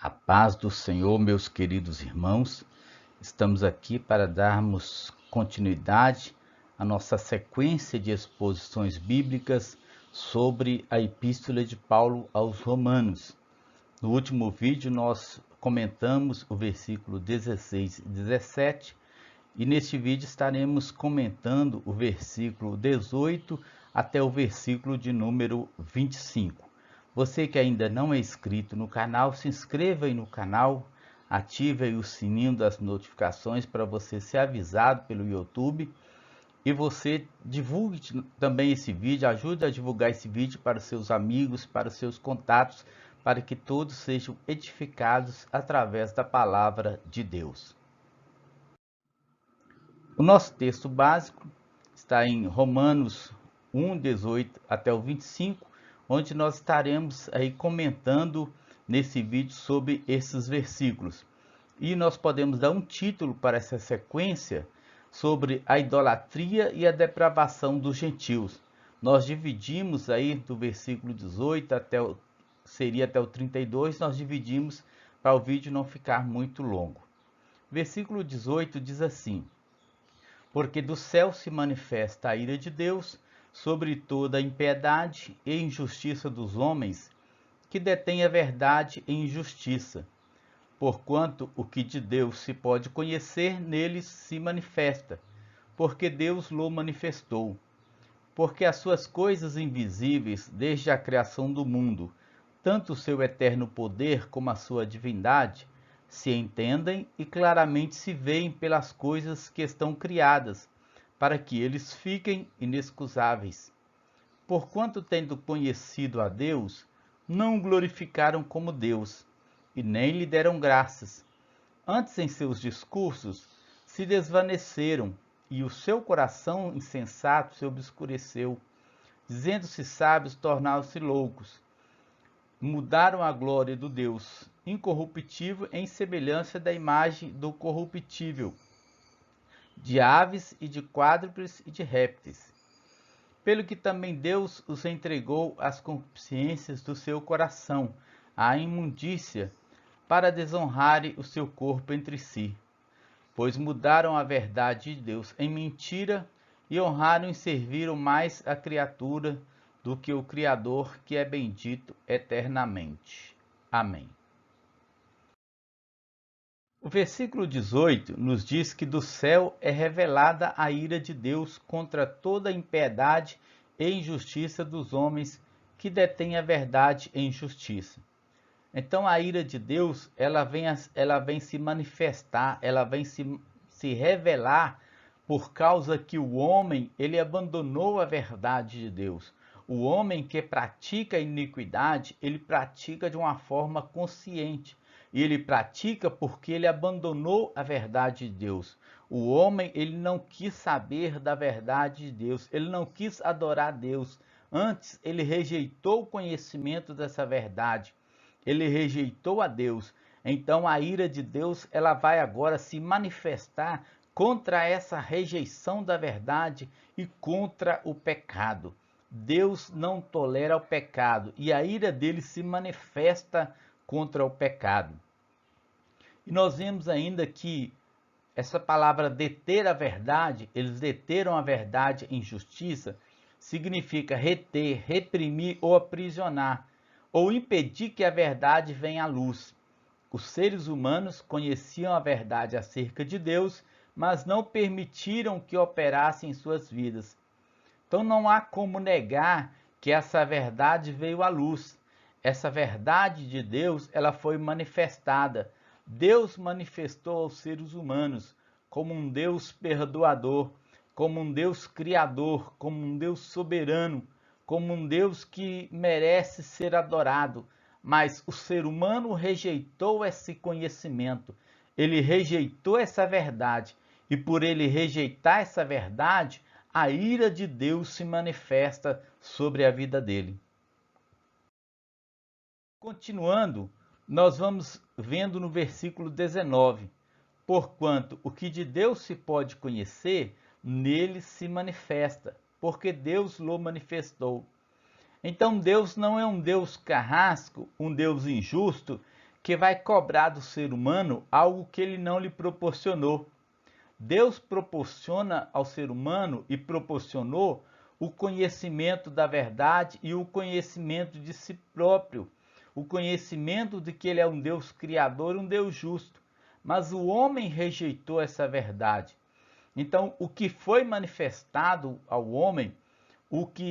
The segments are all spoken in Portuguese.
A paz do Senhor, meus queridos irmãos, estamos aqui para darmos continuidade à nossa sequência de exposições bíblicas sobre a Epístola de Paulo aos Romanos. No último vídeo nós comentamos o versículo 16 e 17 e neste vídeo estaremos comentando o versículo 18 até o versículo de número 25. Você que ainda não é inscrito no canal, se inscreva aí no canal, ative aí o sininho das notificações para você ser avisado pelo YouTube e você divulgue também esse vídeo, ajude a divulgar esse vídeo para os seus amigos, para os seus contatos, para que todos sejam edificados através da palavra de Deus. O nosso texto básico está em Romanos 1, 18 até o 25, onde nós estaremos aí comentando nesse vídeo sobre esses versículos. E nós podemos dar um título para essa sequência sobre a idolatria e a depravação dos gentios. Nós dividimos aí do versículo 18 até o 32, nós dividimos para o vídeo não ficar muito longo. Versículo 18 diz assim: porque do céu se manifesta a ira de Deus sobre toda a impiedade e injustiça dos homens que detêm a verdade em injustiça, porquanto o que de Deus se pode conhecer neles se manifesta, porque Deus lo manifestou. Porque as suas coisas invisíveis, desde a criação do mundo, tanto o seu eterno poder como a sua divindade, se entendem e claramente se veem pelas coisas que estão criadas, para que eles fiquem inexcusáveis. Porquanto, tendo conhecido a Deus, não o glorificaram como Deus, e nem lhe deram graças. Antes, em seus discursos, se desvaneceram, e o seu coração insensato se obscureceu. Dizendo-se sábios, tornaram-se loucos. Mudaram a glória do Deus incorruptível em semelhança da imagem do corruptível, de aves e de quádrupes e de répteis. Pelo que também Deus os entregou às concupiscências do seu coração, à imundícia, para desonrarem o seu corpo entre si. Pois mudaram a verdade de Deus em mentira e honraram e serviram mais a criatura do que o Criador, que é bendito eternamente. Amém. O versículo 18 nos diz que do céu é revelada a ira de Deus contra toda a impiedade e injustiça dos homens que detêm a verdade em justiça. Então a ira de Deus, ela vem se manifestar, ela vem se revelar por causa que o homem, ele abandonou a verdade de Deus. O homem que pratica a iniquidade, ele pratica de uma forma consciente. E ele pratica porque ele abandonou a verdade de Deus. O homem, ele não quis saber da verdade de Deus, ele não quis adorar Deus. Antes, ele rejeitou o conhecimento dessa verdade. Ele rejeitou a Deus. Então a ira de Deus, ela vai agora se manifestar contra essa rejeição da verdade e contra o pecado. Deus não tolera o pecado e a ira dele se manifesta contra o pecado. E nós vemos ainda que essa palavra deter a verdade, eles deteram a verdade em justiça, significa reter, reprimir ou aprisionar, ou impedir que a verdade venha à luz. Os seres humanos conheciam a verdade acerca de Deus, mas não permitiram que operasse em suas vidas. Então não há como negar que essa verdade veio à luz. Essa verdade de Deus, ela foi manifestada. Deus manifestou aos seres humanos como um Deus perdoador, como um Deus criador, como um Deus soberano, como um Deus que merece ser adorado. Mas o ser humano rejeitou esse conhecimento, ele rejeitou essa verdade, e por ele rejeitar essa verdade, a ira de Deus se manifesta sobre a vida dele. Continuando, nós vamos vendo no versículo 19: porquanto o que de Deus se pode conhecer, nele se manifesta, porque Deus lo manifestou. Então Deus não é um Deus carrasco, um Deus injusto, que vai cobrar do ser humano algo que ele não lhe proporcionou. Deus proporciona ao ser humano e proporcionou o conhecimento da verdade e o conhecimento de si próprio, o conhecimento de que ele é um Deus criador, um Deus justo. Mas o homem rejeitou essa verdade. Então, o que foi manifestado ao homem,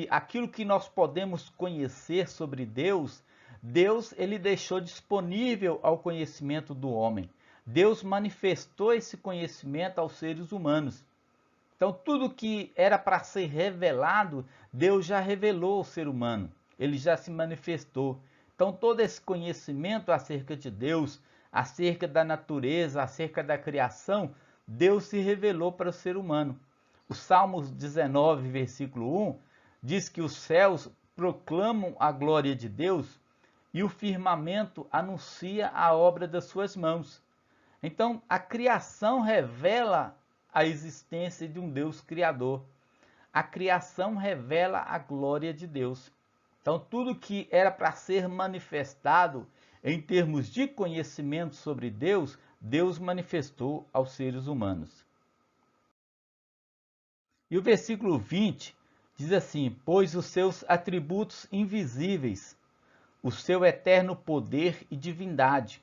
aquilo que nós podemos conhecer sobre Deus, Deus ele deixou disponível ao conhecimento do homem. Deus manifestou esse conhecimento aos seres humanos. Então, tudo que era para ser revelado, Deus já revelou ao ser humano. Ele já se manifestou. Então, todo esse conhecimento acerca de Deus, acerca da natureza, acerca da criação, Deus se revelou para o ser humano. O Salmos 19, versículo 1, diz que os céus proclamam a glória de Deus e o firmamento anuncia a obra das suas mãos. Então, a criação revela a existência de um Deus criador. A criação revela a glória de Deus. Então, tudo que era para ser manifestado em termos de conhecimento sobre Deus, Deus manifestou aos seres humanos. E o versículo 20 diz assim: pois os seus atributos invisíveis, o seu eterno poder e divindade,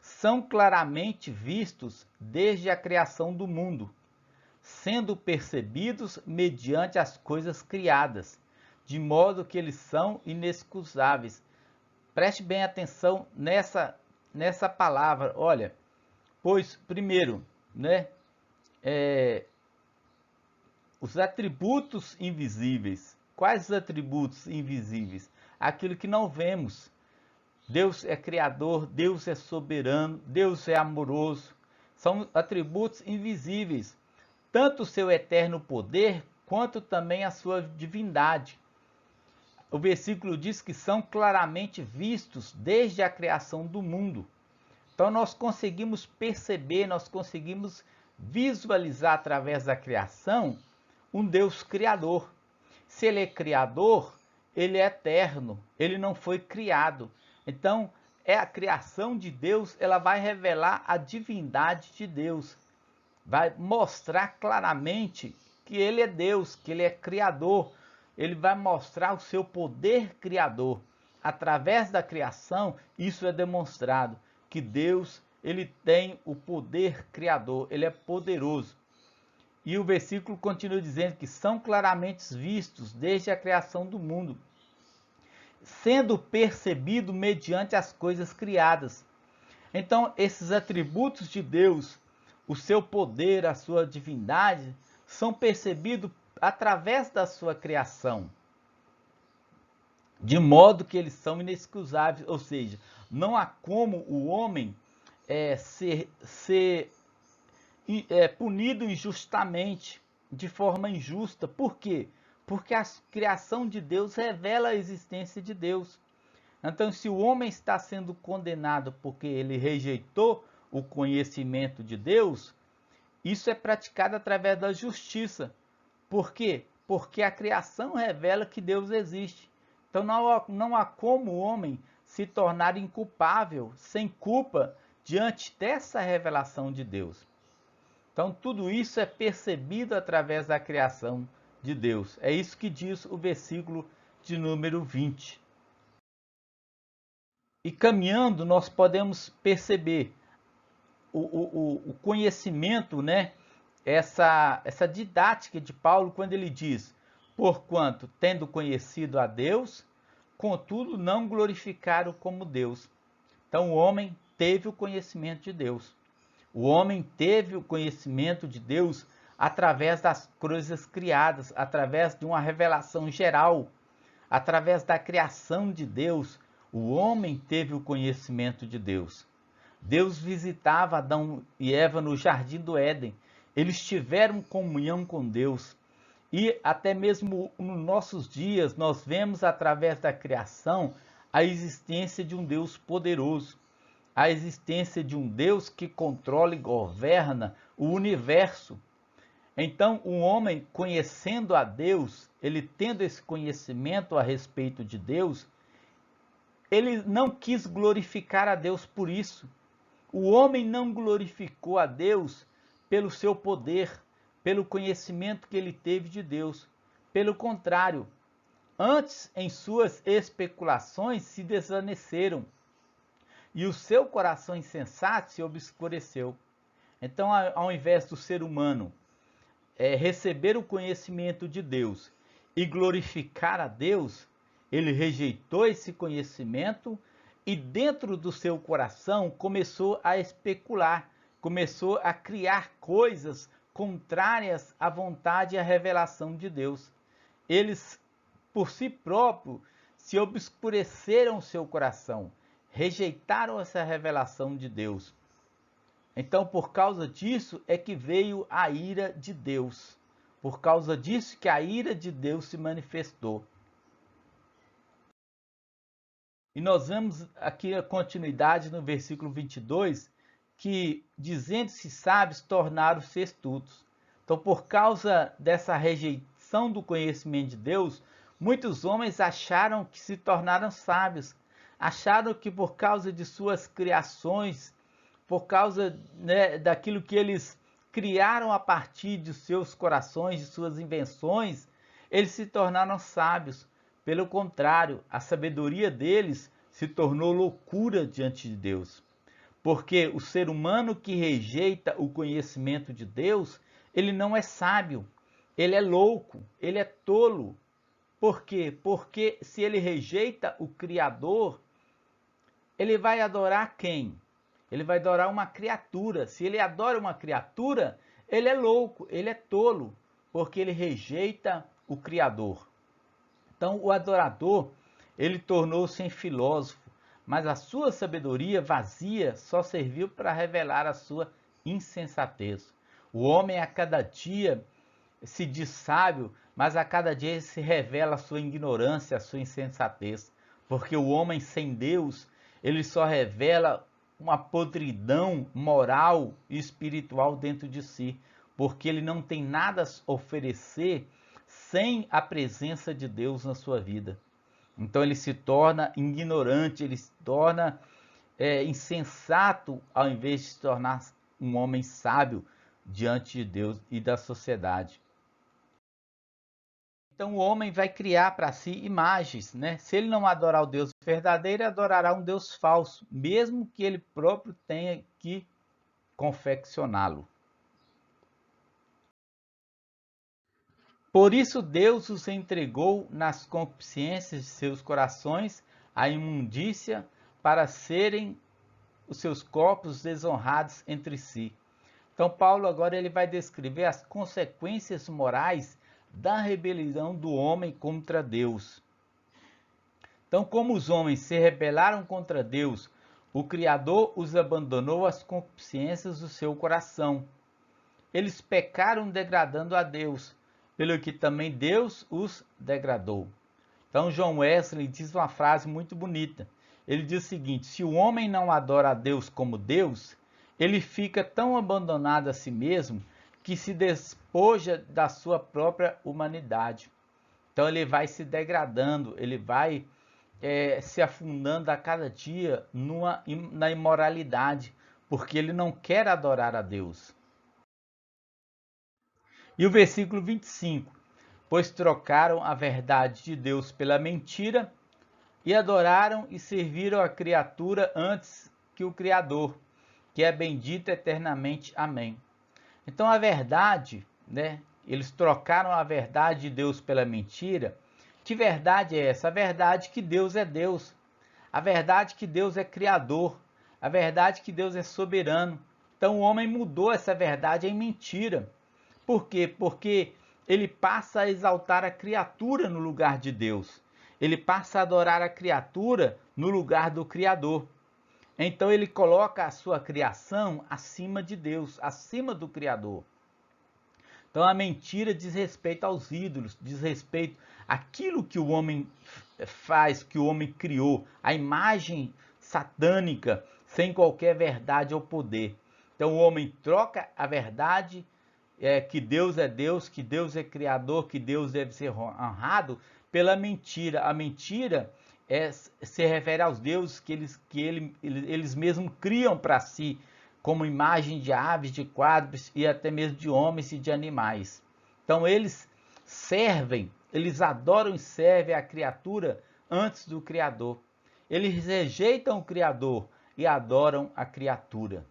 são claramente vistos desde a criação do mundo, sendo percebidos mediante as coisas criadas, de modo que eles são inexcusáveis. Preste bem atenção nessa palavra. Olha, pois, primeiro, né, os atributos invisíveis. Quais os atributos invisíveis? Aquilo que não vemos. Deus é criador, Deus é soberano, Deus é amoroso. São atributos invisíveis. Tanto o seu eterno poder, quanto também a sua divindade. O versículo diz que são claramente vistos desde a criação do mundo. Então nós conseguimos perceber, nós conseguimos visualizar através da criação um Deus criador. Se ele é criador, ele é eterno, ele não foi criado. Então, a criação de Deus, ela vai revelar a divindade de Deus. Vai mostrar claramente que ele é Deus, que ele é criador. Ele vai mostrar o seu poder criador. Através da criação, isso é demonstrado, que Deus, ele tem o poder criador, ele é poderoso. E o versículo continua dizendo que são claramente vistos desde a criação do mundo, sendo percebido mediante as coisas criadas. Então, esses atributos de Deus, o seu poder, a sua divindade, são percebidos através da sua criação, de modo que eles são inexcusáveis, ou seja, não há como o homem ser punido injustamente, de forma injusta. Por quê? Porque a criação de Deus revela a existência de Deus. Então, se o homem está sendo condenado porque ele rejeitou o conhecimento de Deus, isso é praticado através da justiça. Por quê? Porque a criação revela que Deus existe. Então, não há como o homem se tornar inculpável, sem culpa, diante dessa revelação de Deus. Então, tudo isso é percebido através da criação de Deus. É isso que diz o versículo de número 20. E caminhando, nós podemos perceber o conhecimento, né? Essa didática de Paulo, quando ele diz: porquanto, tendo conhecido a Deus, contudo não glorificaram como Deus. Então, o homem teve o conhecimento de Deus. O homem teve o conhecimento de Deus através das coisas criadas, através de uma revelação geral, através da criação de Deus. O homem teve o conhecimento de Deus. Deus visitava Adão e Eva no jardim do Éden. Eles tiveram comunhão com Deus. E até mesmo nos nossos dias, nós vemos através da criação a existência de um Deus poderoso. A existência de um Deus que controla e governa o universo. Então, um homem conhecendo a Deus, ele tendo esse conhecimento a respeito de Deus, ele não quis glorificar a Deus por isso. O homem não glorificou a Deus pelo seu poder, pelo conhecimento que ele teve de Deus. Pelo contrário, antes em suas especulações se desvaneceram e o seu coração insensato se obscureceu. Então, ao invés do ser humano receber o conhecimento de Deus e glorificar a Deus, ele rejeitou esse conhecimento e dentro do seu coração começou a especular, começou a criar coisas contrárias à vontade e à revelação de Deus. Eles, por si próprios, se obscureceram o seu coração, rejeitaram essa revelação de Deus. Então, por causa disso é que veio a ira de Deus. Por causa disso que a ira de Deus se manifestou. E nós vemos aqui a continuidade no versículo 22, que dizendo-se sábios, tornaram-se estultos. Então, por causa dessa rejeição do conhecimento de Deus, muitos homens acharam que se tornaram sábios. Acharam que por causa de suas criações, por causa daquilo que eles criaram a partir de seus corações, de suas invenções, eles se tornaram sábios. Pelo contrário, a sabedoria deles se tornou loucura diante de Deus. Porque o ser humano que rejeita o conhecimento de Deus, ele não é sábio, ele é louco, ele é tolo. Por quê? Porque se ele rejeita o Criador, ele vai adorar quem? Ele vai adorar uma criatura. Se ele adora uma criatura, ele é louco, ele é tolo, porque ele rejeita o Criador. Então, o adorador, ele tornou-se filósofo, mas a sua sabedoria vazia só serviu para revelar a sua insensatez. O homem a cada dia se diz sábio, mas a cada dia se revela a sua ignorância, a sua insensatez, porque o homem sem Deus, ele só revela uma podridão moral e espiritual dentro de si, porque ele não tem nada a oferecer sem a presença de Deus na sua vida. Então ele se torna ignorante, ele se torna insensato, ao invés de se tornar um homem sábio diante de Deus e da sociedade. Então o homem vai criar para si imagens, né? Se ele não adorar o Deus verdadeiro, adorará um Deus falso, mesmo que ele próprio tenha que confeccioná-lo. Por isso Deus os entregou nas concupiscências de seus corações à imundícia, para serem os seus corpos desonrados entre si. Então Paulo agora ele vai descrever as consequências morais da rebelião do homem contra Deus. Então, como os homens se rebelaram contra Deus, o Criador os abandonou às concupiscências do seu coração. Eles pecaram degradando a Deus, pelo que também Deus os degradou. Então, John Wesley diz uma frase muito bonita. Ele diz o seguinte: se o homem não adora a Deus como Deus, ele fica tão abandonado a si mesmo que se despoja da sua própria humanidade. Então ele vai se degradando, ele vai se afundando a cada dia na imoralidade, porque ele não quer adorar a Deus. E o versículo 25: pois trocaram a verdade de Deus pela mentira, e adoraram e serviram a criatura antes que o Criador, que é bendito eternamente. Amém. Então a verdade, né? Eles trocaram a verdade de Deus pela mentira. Que verdade é essa? A verdade que Deus é Deus. A verdade que Deus é Criador. A verdade que Deus é soberano. Então o homem mudou essa verdade em mentira. Por quê? Porque ele passa a exaltar a criatura no lugar de Deus. Ele passa a adorar a criatura no lugar do Criador. Então ele coloca a sua criação acima de Deus, acima do Criador. Então a mentira diz respeito aos ídolos, diz respeito àquilo que o homem faz, que o homem criou, a imagem satânica, sem qualquer verdade ou poder. Então o homem troca a verdade, que Deus é Deus, que Deus é Criador, que Deus deve ser honrado, pela mentira. A mentira se refere aos deuses que eles mesmos criam para si, como imagem de aves, de quadrúpedes e até mesmo de homens e de animais. Então eles servem, eles adoram e servem a criatura antes do Criador. Eles rejeitam o Criador e adoram a criatura.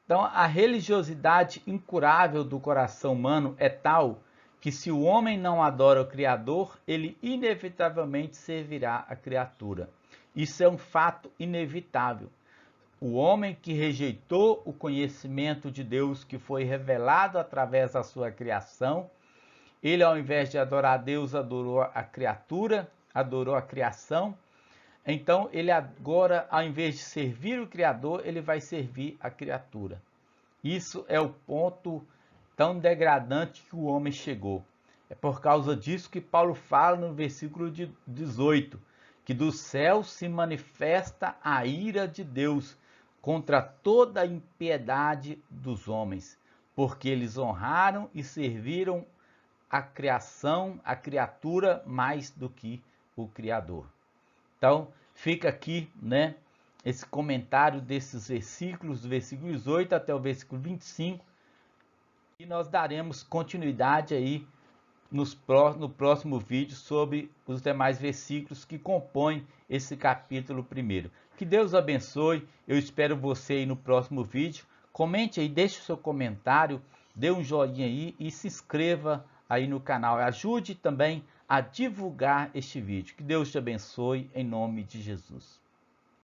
Então, a religiosidade incurável do coração humano é tal que, se o homem não adora o Criador, ele inevitavelmente servirá a criatura. Isso é um fato inevitável. O homem que rejeitou o conhecimento de Deus que foi revelado através da sua criação, ele, ao invés de adorar a Deus, adorou a criatura, adorou a criação. Então, ele agora, ao invés de servir o Criador, ele vai servir a criatura. Isso é o ponto tão degradante que o homem chegou. É por causa disso que Paulo fala no versículo 18, que do céu se manifesta a ira de Deus contra toda a impiedade dos homens, porque eles honraram e serviram a criação, a criatura, mais do que o Criador. Então, fica aqui, né, esse comentário desses versículos, do versículo 18 até o versículo 25, e nós daremos continuidade aí no próximo vídeo sobre os demais versículos que compõem esse capítulo 1. Que Deus abençoe, eu espero você aí no próximo vídeo. Comente aí, deixe o seu comentário, dê um joinha aí e se inscreva aí no canal. Ajude também a divulgar este vídeo. Que Deus te abençoe em nome de Jesus.